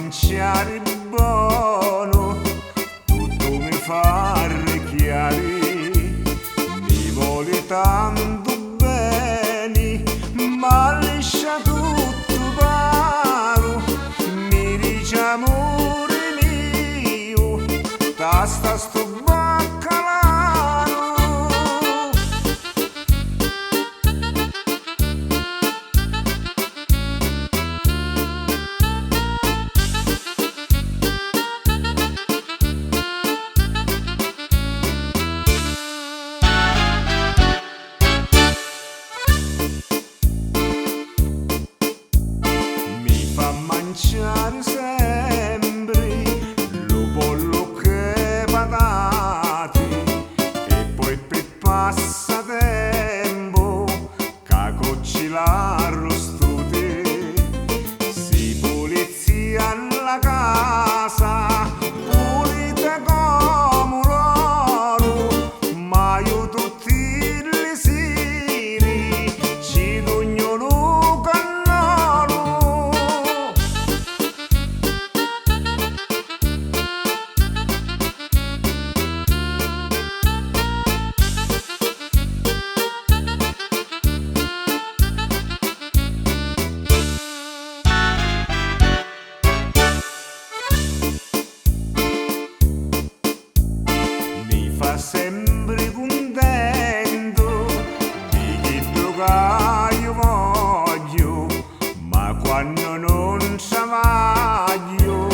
mangiare buono, tutto mi fa arrecchiare, mi vuole tanto bene, ma lascia tutto paro, mi dice amore mio, tasta sto baccalaro. Mangiare sempre lo pollo che patate e poi per passatempo cacocci l'arrostute, si pulizia alla casa pulita come l'oro, ma io tutti le sere ci dogno sempre contento di che io voglio, ma quando non travaglio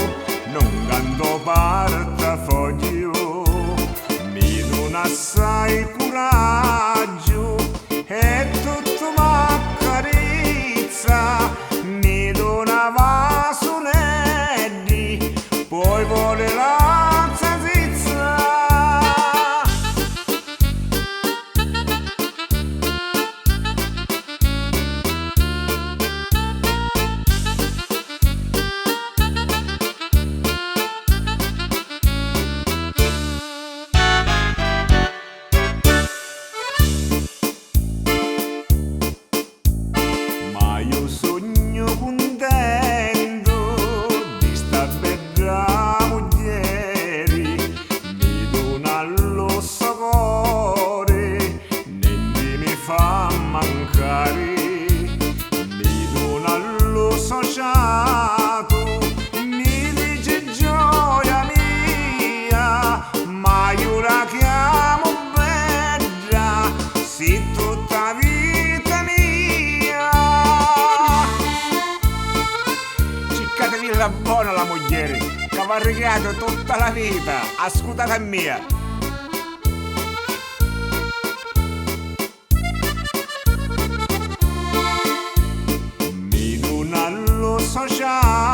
non canto portafoglio, mi dona assai coraggio e tutto m'accarezza, mi dona vasonelli, poi vuole la sogno contento di sta bella mogliere, mi dona lo sapore, niente mi fa mancare, mi dona lo sociato, mi dice gioia mia, ma io la chiamo bella, si tutta vita mia. La buona la mogliere che mi ha regalato tutta la vita, ascoltata mia. Mi dona lo sociale